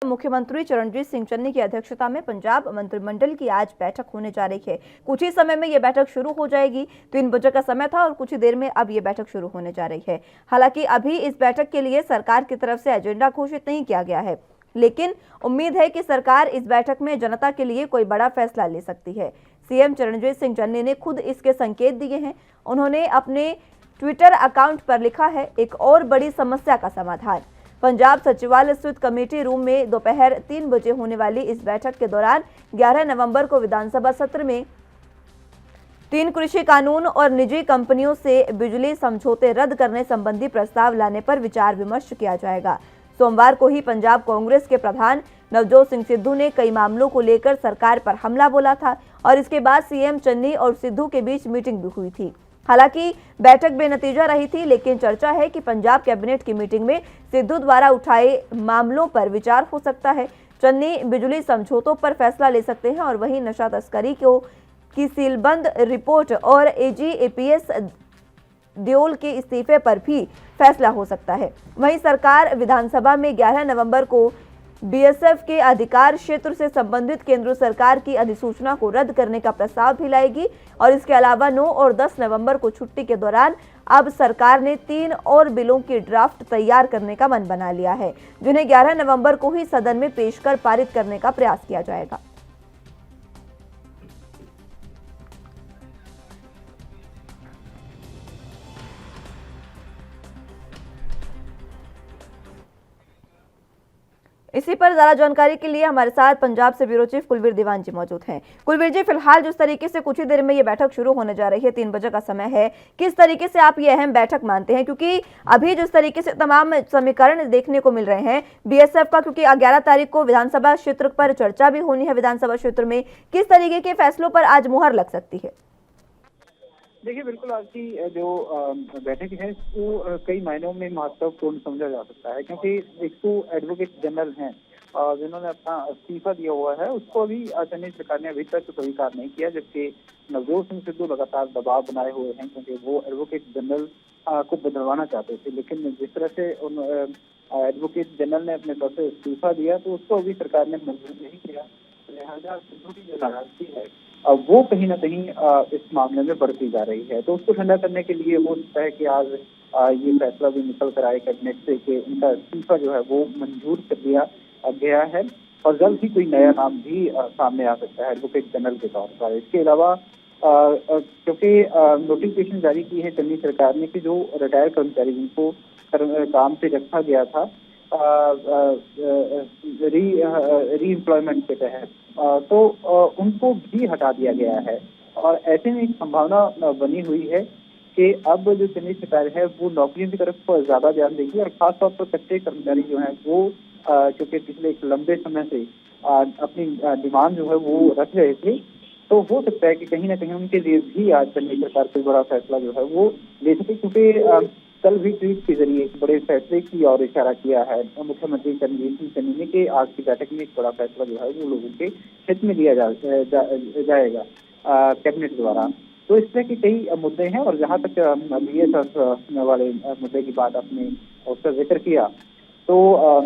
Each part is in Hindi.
मुख्यमंत्री चरणजीत सिंह चन्नी की अध्यक्षता में पंजाब मंत्रिमंडल की आज बैठक होने जा रही है। कुछ ही समय में यह बैठक शुरू हो जाएगी। 3 बजे का समय था और कुछ ही देर में अब यह बैठक शुरू होने जा रही है। हालांकि अभी इस बैठक के लिए सरकार की तरफ से एजेंडा घोषित नहीं किया गया है, लेकिन उम्मीद है कि सरकार इस बैठक में जनता के लिए कोई बड़ा फैसला ले सकती है। सीएम चरणजीत सिंह चन्नी ने खुद इसके संकेत दिए हैं। उन्होंने अपने ट्विटर अकाउंट पर लिखा है, एक और बड़ी समस्या का समाधान। पंजाब सचिवालय स्थित कमेटी रूम में दोपहर 3 बजे होने वाली इस बैठक के दौरान 11 नवंबर को विधानसभा सत्र में 3 कृषि कानून और निजी कंपनियों से बिजली समझौते रद्द करने संबंधी प्रस्ताव लाने पर विचार विमर्श किया जाएगा। सोमवार को ही पंजाब कांग्रेस के प्रधान नवजोत सिंह सिद्धू ने कई मामलों को लेकर सरकार पर हमला बोला था और इसके बाद सीएम चन्नी और सिद्धू के बीच मीटिंग भी हुई थी। हालांकि बैठक बेनतीजा रही थी, लेकिन चर्चा है कि पंजाब कैबिनेट की मीटिंग में सिद्धू द्वारा उठाए मामलों पर विचार हो सकता है। चन्नी बिजली समझौतों पर फैसला ले सकते हैं और वहीं नशा तस्करी की सीलबंद रिपोर्ट और एजी एपीएस देओल के इस्तीफे पर भी फैसला हो सकता है। वहीं सरकार विधानसभा में 11 नवंबर को बीएसएफ के अधिकार क्षेत्र से संबंधित केंद्र सरकार की अधिसूचना को रद्द करने का प्रस्ताव भी लाएगी और इसके अलावा 9 और 10 नवंबर को छुट्टी के दौरान अब सरकार ने 3 और बिलों की ड्राफ्ट तैयार करने का मन बना लिया है, जिन्हें 11 नवंबर को ही सदन में पेश कर पारित करने का प्रयास किया जाएगा। इसी पर ज्यादा जानकारी के लिए हमारे साथ पंजाब से ब्यूरो चीफ कुलवीर दीवान जी मौजूद हैं। कुलवीर जी, फिलहाल जिस तरीके से कुछ ही देर में ये बैठक शुरू होने जा रही है, 3 बजे का समय है, किस तरीके से आप ये अहम बैठक मानते हैं? क्योंकि अभी जिस तरीके से तमाम समीकरण देखने को मिल रहे हैं बीएसएफ का, क्योंकि 11 तारीख को विधानसभा क्षेत्र पर चर्चा भी होनी है, विधानसभा क्षेत्र में किस तरीके के फैसलों पर आज मुहर लग सकती है? देखिए, बिल्कुल आज की जो बैठक है वो कई मायनों में महत्वपूर्ण समझा जा सकता है, क्योंकि एक तो एडवोकेट जनरल हैं जिन्होंने अपना इस्तीफा दिया हुआ है, उसको अभी चन्नी सरकार ने अभी तक स्वीकार नहीं किया, जबकि नवजोत सिंह सिद्धू लगातार दबाव बनाए हुए हैं, क्योंकि वो एडवोकेट जनरल को बदलवाना चाहते थे। लेकिन जिस तरह से उन एडवोकेट जनरल ने अपने पद से इस्तीफा दिया तो उसको अभी सरकार ने मंजूर नहीं किया। लिहाजा सिद्धू की जो नाराजगी है वो कहीं ना कहीं इस मामले में बढ़ती जा रही है, तो उसको ठंडा करने के लिए हो सकता है कि आज ये फैसला भी निकल कर आए कैबिनेट से कि उनका इस्तीफा जो है वो मंजूर कर दिया गया है और जल्द ही कोई नया नाम भी सामने आ सकता है एडवोकेट जनरल के तौर पर। इसके अलावा क्योंकि नोटिफिकेशन जारी की है चन्नी सरकार ने कि जो रिटायर्ड कर्मचारी जिनको काम से रखा गया था री एम्प्लॉयमेंट के तहत, तो उनको भी हटा दिया गया है और ऐसे में एक संभावना बनी हुई है कि अब जो चन्नी सरकार है वो नौकरियों की तरफ ज्यादा ध्यान देगी और खासतौर पर कच्चे कर्मचारी जो हैं वो क्योंकि पिछले एक लंबे समय से अपनी डिमांड जो है वो रख रहे थे, तो हो सकता है कि कहीं ना कहीं उनके लिए भी आज चन्नी सरकार कोई बड़ा फैसला जो है वो ले सके, क्योंकि कल भी ट्वीट के जरिए एक बड़े फैसले की और इशारा किया है मुख्यमंत्री चरणजीत सिंह चन्नी ने कि आज की बैठक में एक बड़ा फैसला जो है वो लोगों के हित में लिया जाएगा कैबिनेट द्वारा। तो इस तरह के कई मुद्दे हैं और जहां तक बीएसएफ वाले मुद्दे की बात आपने उसका जिक्र किया, तो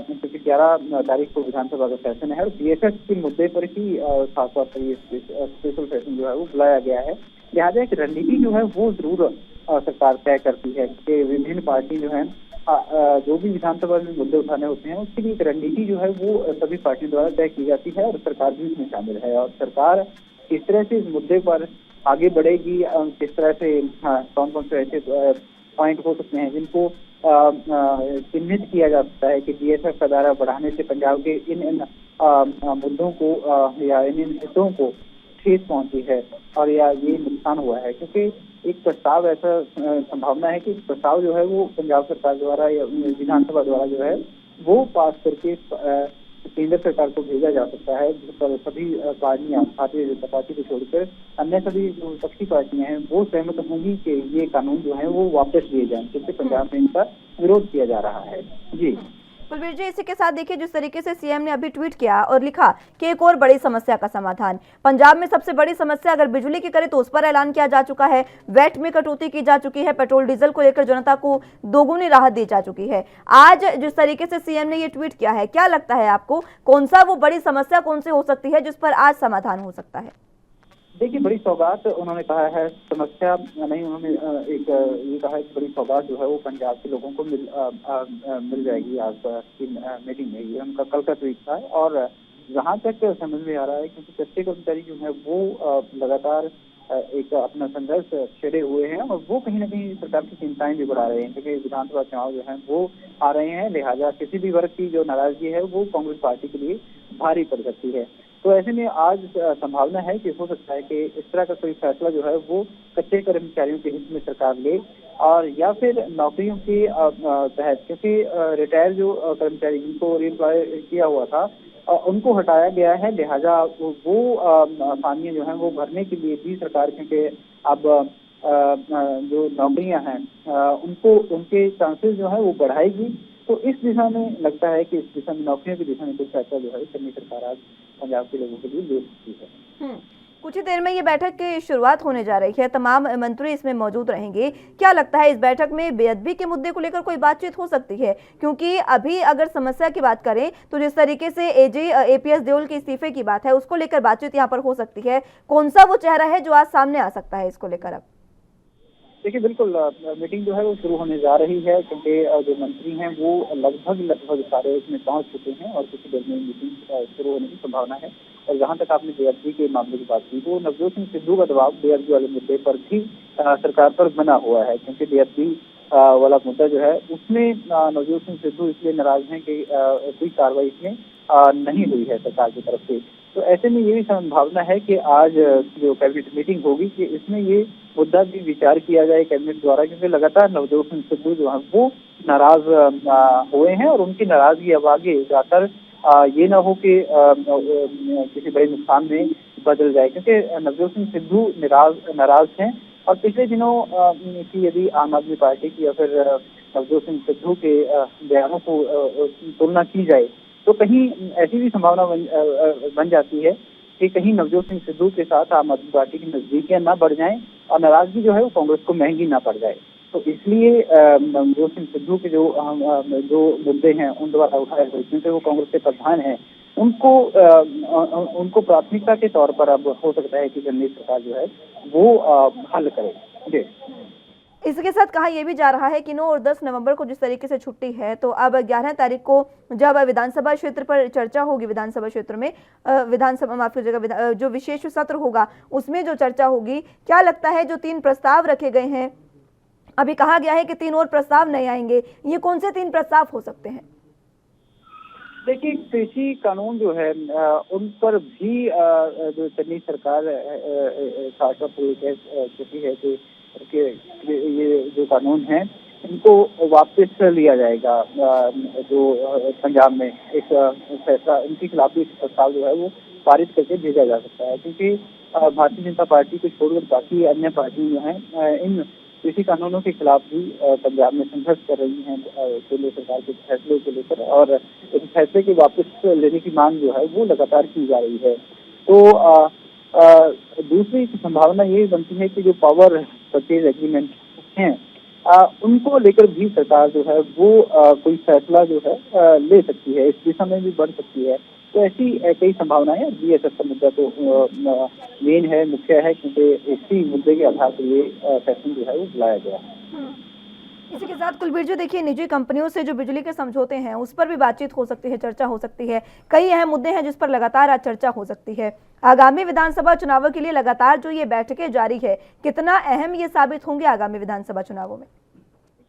क्योंकि 11 तारीख को विधानसभा का सेशन है और बीएसएफ के मुद्दे पर ही खासतौर पर ये स्पेशल सेशन जो है वो बुलाया गया है। लिहाजा एक रणनीति जो है वो जरूर सरकार तय करती है कि विभिन्न पार्टी जो है जो भी विधानसभा में मुद्दे उठाने होते हैं उसके लिए एक रणनीति जो है वो सभी पार्टियों द्वारा तय की जाती है और सरकार भी इसमें शामिल है। और सरकार किस तरह से इस मुद्दे पर आगे बढ़ेगी, किस तरह से कौन कौन से ऐसे पॉइंट हो सकते हैं जिनको चिन्हित किया जा सकता है कि बीएसएफ का दायरा बढ़ाने से पंजाब के इन मुद्दों को या इन हितों को ठेस पहुंची है और या ये नुकसान हुआ है, क्योंकि एक प्रस्ताव ऐसा संभावना है कि प्रस्ताव जो है वो पंजाब सरकार द्वारा या विधानसभा द्वारा जो है वो पास करके केंद्र सरकार को भेजा जा सकता है, जिस पर सभी पार्टियां भारतीय जनता पार्टी को छोड़कर अन्य सभी जो विपक्षी पार्टियां हैं वो सहमत होंगी कि ये कानून जो है वो वापस लिए जाएं, क्योंकि पंजाब में इनका विरोध किया जा रहा है। जी कुलबीर जी, इसी के साथ देखिए जिस तरीके से सीएम ने अभी ट्वीट किया और लिखा कि एक और बड़ी समस्या का समाधान। पंजाब में सबसे बड़ी समस्या अगर बिजली की करें तो उस पर ऐलान किया जा चुका है, वैट में कटौती की जा चुकी है, पेट्रोल डीजल को लेकर जनता को दोगुनी राहत दी जा चुकी है। आज जिस तरीके से सीएम ने ये ट्वीट किया है, क्या लगता है आपको कौन सा वो बड़ी समस्या कौन सी हो सकती है जिस पर आज समाधान हो सकता है? देखिए, बड़ी सौगात उन्होंने कहा है, समस्या नहीं। उन्होंने एक ये कहा है कि बड़ी सौगात जो है वो पंजाब के लोगों को मिल जाएगी आज की मीटिंग में। ये उनका कल का ट्वीट था। और जहां तक समझ में आ रहा है, क्योंकि कच्चे कर्मचारी जो है वो लगातार एक अपना संघर्ष छेड़े हुए हैं और वो कहीं ना कहीं सरकार की चिंताएं भी बढ़ा रहे हैं, क्योंकि विधानसभा चुनाव जो है वो आ रहे हैं। लिहाजा किसी भी वर्ग की जो नाराजगी है वो कांग्रेस पार्टी के लिए भारी पड़ सकती है। तो ऐसे में आज संभावना है कि हो सकता है कि इस तरह का कोई फैसला जो है वो कच्चे कर्मचारियों के हित में सरकार ले, और या फिर नौकरियों के तहत, क्योंकि रिटायर जो कर्मचारी जिनको रीएम्प्लॉय किया हुआ था उनको हटाया गया है। लिहाजा वो खामियां जो हैं वो भरने के लिए भी सरकार, क्योंकि अब जो नौकरियां हैं उनको उनके चांसेस जो है वो बढ़ाएगी। तो इस दिशा में लगता है कि इस दिशा में, नौकरियों की दिशा में कुछ फैसला जो है करनी सरकार आज पंजाब के लोगों के लिए ले सकती है। कुछ ही देर में ये बैठक की शुरुआत होने जा रही है, तमाम मंत्री इसमें मौजूद रहेंगे। क्या लगता है इस बैठक में बेअदबी के मुद्दे को लेकर कोई बातचीत हो सकती है? क्योंकि अभी अगर समस्या की बात करें तो जिस तरीके से एपीएस देओल के इस्तीफे की बात है उसको लेकर बातचीत यहाँ पर हो सकती है। कौन सा वो चेहरा है जो आज सामने आ सकता है इसको लेकर? अब देखिए, बिल्कुल मीटिंग जो है वो शुरू होने जा रही है, क्योंकि जो मंत्री हैं वो लगभग सारे इसमें पहुंच चुके हैं और कुछ देर में मीटिंग शुरू होने की संभावना है। और जहां तक आपने बेअदबी के मामले की बात की, वो नवजोत सिंह सिद्धू का दबाव बेअदबी वाले मुद्दे पर भी सरकार पर बना हुआ है, क्योंकि बेअदबी वाला मुद्दा जो है उसमें नवजोत सिंह सिद्धू इसलिए नाराज हैं कि कोई कार्रवाई इसमें नहीं हुई है सरकार की तरफ से। तो ऐसे में ये भी संभावना है कि आज जो कैबिनेट मीटिंग होगी कि इसमें ये मुद्दा भी विचार किया जाए कैबिनेट द्वारा, क्योंकि लगातार नवजोत सिंह सिद्धू जो है वो नाराज हुए हैं और उनकी नाराजगी अब आगे जाकर ये ना हो कि किसी बड़े नुकसान में बदल जाए, क्योंकि नवजोत सिंह सिद्धू नाराज हैं। और पिछले दिनों की यदि आम आदमी पार्टी की या फिर नवजोत सिंह सिद्धू के बयानों को तुलना की जाए तो कहीं ऐसी भी संभावना बन जाती है कि कहीं नवजोत सिंह सिद्धू के साथ आम आदमी पार्टी की नजदीकियां ना बढ़ जाएं और नाराजगी जो है वो कांग्रेस को महंगी ना पड़ जाए। तो इसलिए नवजोत सिंह सिद्धू के जो मुद्दे हैं उन द्वारा उठाए हुए, क्योंकि वो कांग्रेस के प्रधान हैं, उनको प्राथमिकता के तौर पर अब हो सकता है कि दिल्ली सरकार जो है वो हल करे। जी, इसके साथ कहा यह भी जा रहा है कि 9 और 10 नवंबर को जिस तरीके से छुट्टी है तो अब 11 तारीख को जब विधानसभा क्षेत्र पर चर्चा होगी, विधानसभा क्षेत्र में विधानसभा माफ कीजिएगा जो विशेष सत्र होगा उसमें जो चर्चा होगी, क्या लगता है जो 3 प्रस्ताव रखे गए हैं, अभी कहा गया है कि 3 और प्रस्ताव नहीं आएंगे, ये कौन से 3 प्रस्ताव हो सकते हैं? देखिए, कृषि कानून जो है उन पर भी जो दिल्ली सरकार खासतौर पर कह चुकी है कि ये जो कानून है इनको वापस लिया जाएगा। जो पंजाब में एक फैसला इनके खिलाफ भी प्रस्ताव जो है वो पारित करके भेजा जा सकता है, क्योंकि भारतीय जनता पार्टी को छोड़कर बाकी अन्य पार्टी जो हैं इन कृषि कानूनों के खिलाफ भी पंजाब में संघर्ष कर रही हैं केंद्र सरकार के फैसले को लेकर, और इस फैसले के वापस लेने की मांग जो है वो लगातार की जा रही है। तो दूसरी संभावना ये बनती है कि जो पावर परचेज एग्रीमेंट हैं उनको लेकर भी सरकार जो है वो कोई फैसला जो है ले सकती है, इस दिशा में भी बढ़ सकती है। तो ऐसी कई संभावनाएं, बीएसएफ का मुद्दा तो मेन है, मुख्य है, क्योंकि इसी मुद्दे के आधार पर ये फैसला जो है वो बुलाया गया है। इसी के साथ कुलबीर जी देखिए, निजी कंपनियों से जो बिजली के समझौते हैं उस पर भी बातचीत हो सकती है, चर्चा हो सकती है। कई अहम मुद्दे हैं जिस पर लगातार आज चर्चा हो सकती है। आगामी विधानसभा चुनावों के लिए लगातार जो ये बैठकें जारी है, कितना अहम ये साबित होंगे आगामी विधानसभा चुनावों में?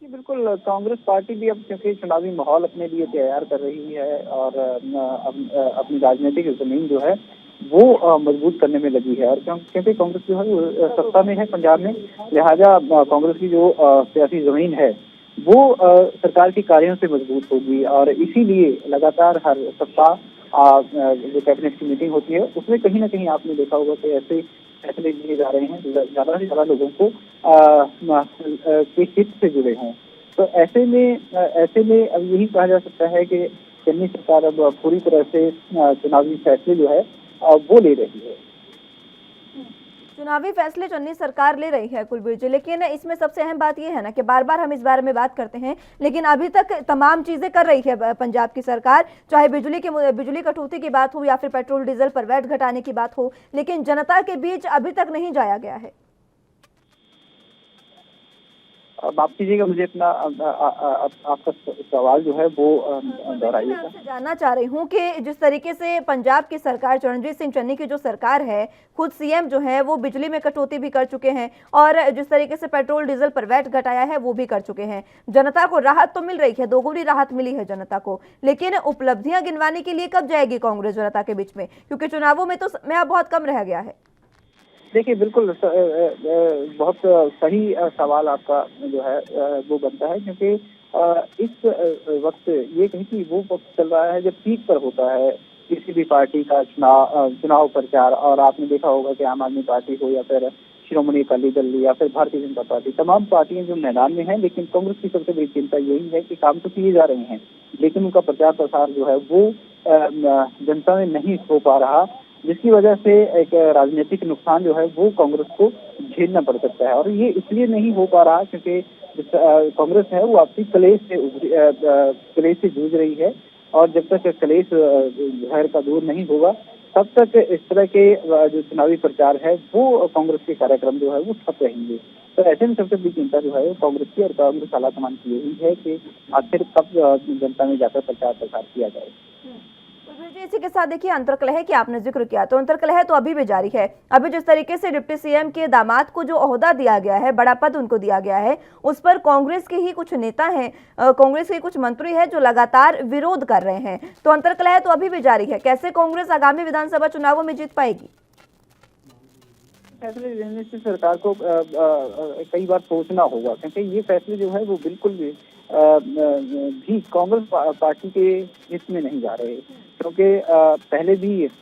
बिल्कुल, कांग्रेस पार्टी भी अब क्योंकि चुनावी माहौल अपने लिए तैयार कर रही है और अपनी राजनीतिक जमीन जो है वो मजबूत करने में लगी है, और क्योंकि कांग्रेस जो है वो सत्ता में है पंजाब में, लिहाजा कांग्रेस की जो सियासी जमीन है वो सरकार के कार्यों से मजबूत होगी। और इसीलिए लगातार हर सप्ताह जो कैबिनेट की मीटिंग होती है उसमें कहीं ना कहीं आपने देखा होगा कि ऐसे फैसले लिए जा रहे हैं ज्यादा से ज्यादा लोगों को के हित से जुड़े हों। तो तो ऐसे में अब यही कहा जा सकता है कि चन्नी सरकार अब पूरी तरह से चुनावी फैसले जो है वो ले रही है। चुनावी फैसले चुन्नी सरकार ले रही है कुलबीर जी, लेकिन इसमें सबसे अहम बात यह है ना कि बार बार हम इस बारे में बात करते हैं, लेकिन अभी तक तमाम चीजें कर रही है पंजाब की सरकार, चाहे बिजली कटौती की बात हो या फिर पेट्रोल डीजल पर वैट घटाने की बात हो, लेकिन जनता के बीच अभी तक नहीं जाया गया है। माफ कीजिएगा, मुझे अपना आपका सवाल जो है वो दोहराइएगा। मैं आपसे जानना चाह रही हूँ कि जिस तरीके से पंजाब की सरकार, चरणजीत सिंह चन्नी की जो सरकार है, खुद सीएम जो है वो बिजली में कटौती भी कर चुके हैं और जिस तरीके से पेट्रोल डीजल पर वैट घटाया है वो भी कर चुके हैं। जनता को राहत तो मिल रही है, दोगुनी राहत मिली है जनता को, लेकिन उपलब्धियां गिनवाने के लिए कब जाएगी कांग्रेस जनता के बीच में, क्योंकि चुनावों में तो समय बहुत कम रह गया है। देखिए, बिल्कुल बहुत सही सवाल आपका जो है वो बनता है, क्योंकि इस वक्त ये कहीं कि वो वक्त चल रहा है जब पीक पर होता है किसी भी पार्टी का चुनाव प्रचार। और आपने देखा होगा कि आम आदमी पार्टी हो या फिर श्रोमणी अकाली दल या फिर भारतीय जनता पार्टी, तमाम पार्टियां जो मैदान में हैं, लेकिन कांग्रेस की सबसे बड़ी चिंता यही है कि काम तो किए जा रहे हैं लेकिन उनका प्रचार प्रसार जो है वो जनता में नहीं हो पा रहा, जिसकी वजह से एक राजनीतिक नुकसान जो है वो कांग्रेस को झेलना पड़ सकता है। और ये इसलिए नहीं हो पा रहा क्योंकि कांग्रेस है वो आपसी कलेश से जूझ रही है, और जब तक कलेश जहर का दूर नहीं होगा तब तक इस तरह के जो चुनावी प्रचार है वो कांग्रेस के कार्यक्रम जो है वो ठप रहेंगे। तो ऐसे में सबसे बड़ी चिंता जो है कांग्रेस की और कांग्रेस आलाकमान की यही है कि आखिर कब जनता में जाकर प्रचार प्रसार किया जाए। इसी के साथ देखिए अंतर्कलह की आपने जिक्र किया, तो अंतर्कलह तो अभी भी जारी है। अभी जिस तरीके से डिप्टी सीएम के दामाद को जो ओहदा दिया गया है, बड़ा पद उनको दिया गया है, उस पर कांग्रेस के ही कुछ नेता हैं, कांग्रेस के कुछ मंत्री हैं जो लगातार विरोध कर रहे हैं, तो अंतर्कलह तो अभी भी जारी है। कैसे कांग्रेस आगामी विधानसभा चुनावों में जीत पाएगी? फैसले लेने से सरकार को कई बार सोचना होगा, क्योंकि ये फैसले जो है वो बिल्कुल भी कांग्रेस पार्टी के हित में नहीं जा रहे, क्योंकि पहले भी इस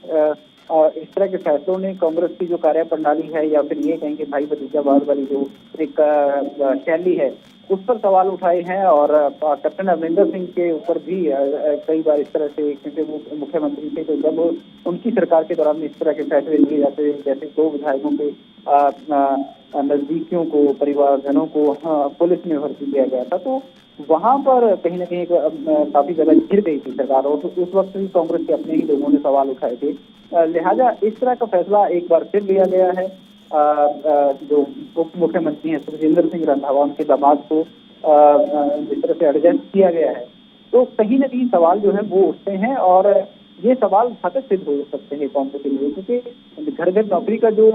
तरह के फैसलों ने कांग्रेस की जो कार्यप्रणाली है या फिर ये कहेंगे भाई भतीजावाद वाली जो एक शैली है उस पर सवाल उठाए हैं। और कैप्टन अमरिंदर सिंह के ऊपर भी कई बार इस तरह से, क्योंकि वो मुख्यमंत्री थे, तो जब उनकी सरकार के दौरान इस तरह के फैसले लिए जाते, जैसे 2 विधायकों के नजदीकियों को, परिवारजनों को पुलिस में भर्ती किया गया था, तो वहां पर कहीं ना कहीं काफी ज्यादा गिर गई थी सरकार, और उस वक्त भी कांग्रेस के अपने ही लोगों ने सवाल उठाए थे। लिहाजा इस तरह का फैसला एक बार फिर लिया गया है। जो उप मुख्यमंत्री हैं सुखजिंदर सिंह रंधावा, उनके दामाद को जिस तरह से एडजस्ट किया गया है, तो कहीं ना कहीं सवाल जो है वो उठते हैं, और ये सवाल घातक सिद्ध हो सकते हैं कांग्रेस के लिए, क्योंकि घर घर नौकरी का जो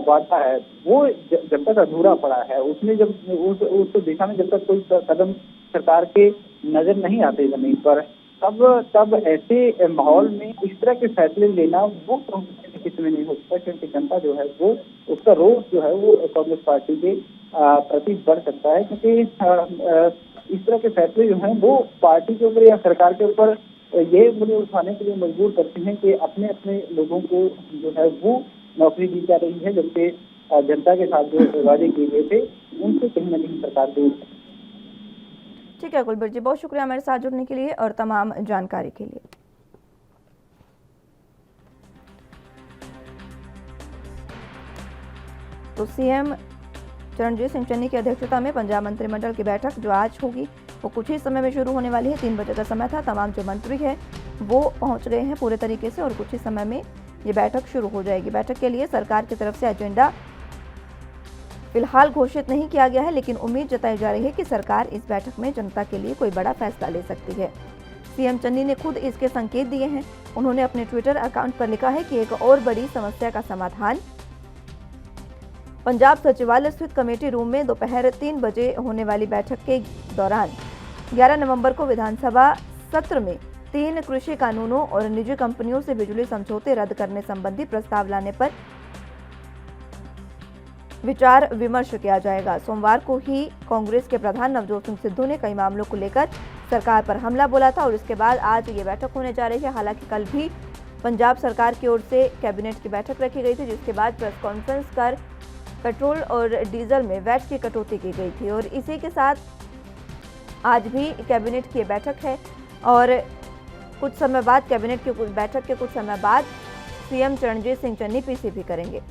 वादा है वो जब तक अधूरा पड़ा है, उसमें जब उस दिशा में जब तक कोई कदम सरकार के नजर नहीं आते जमीन पर, तब ऐसे माहौल में इस तरह के फैसले लेना वो कांग्रेस के हित में नहीं हो सकता, क्योंकि जनता जो है वो उसका रोष जो है वो कांग्रेस पार्टी के प्रति बढ़ सकता है, क्योंकि इस तरह के फैसले जो हैं वो पार्टी के ऊपर या सरकार के ऊपर ये मुद्दे उठाने के लिए मजबूर करते हैं कि अपने अपने लोगों को जो है वो नौकरी दी जा रही है, जबकि जनता के साथ जो वादे किए गए थे उनसे कहीं ना कहीं सरकार दूर। ठीक है कुलबीर जी, बहुत शुक्रिया हमारे साथ जुड़ने के लिए और तमाम जानकारी के लिए। तो सीएम चरणजीत सिंह चन्नी की अध्यक्षता में पंजाब मंत्रिमंडल की बैठक जो आज होगी वो कुछ ही समय में शुरू होने वाली है। 3 बजे का समय था, तमाम जो मंत्री हैं वो पहुंच गए हैं पूरे तरीके से और कुछ ही समय में ये बैठक शुरू हो जाएगी। बैठक के लिए सरकार की तरफ से एजेंडा फिलहाल घोषित नहीं किया गया है, लेकिन उम्मीद जताई जा रही है कि सरकार इस बैठक में जनता के लिए कोई बड़ा फैसला ले सकती है। सीएम चन्नी ने खुद इसके संकेत दिए हैं। उन्होंने अपने ट्विटर अकाउंट पर लिखा है कि एक और बड़ी समस्या का समाधान पंजाब सचिवालय स्थित कमेटी रूम में दोपहर 3 बजे होने वाली बैठक के दौरान 11 नवंबर को विधानसभा सत्र में 3 कृषि कानूनों और निजी कंपनियों से बिजली समझौते रद्द करने संबंधी प्रस्ताव लाने पर विचार विमर्श किया जाएगा। सोमवार को ही कांग्रेस के प्रधान नवजोत सिंह सिद्धू ने कई मामलों को लेकर सरकार पर हमला बोला था और इसके बाद आज ये बैठक होने जा रही है। हालांकि कल भी पंजाब सरकार की ओर से कैबिनेट की बैठक रखी गई थी, जिसके बाद प्रेस कॉन्फ्रेंस कर पेट्रोल और डीजल में वैट की कटौती की गई थी। और इसी के साथ आज भी कैबिनेट की बैठक है और कुछ समय बाद कैबिनेट की बैठक के कुछ समय बाद सीएम चरणजीत सिंह चन्नी पीसी भी करेंगे।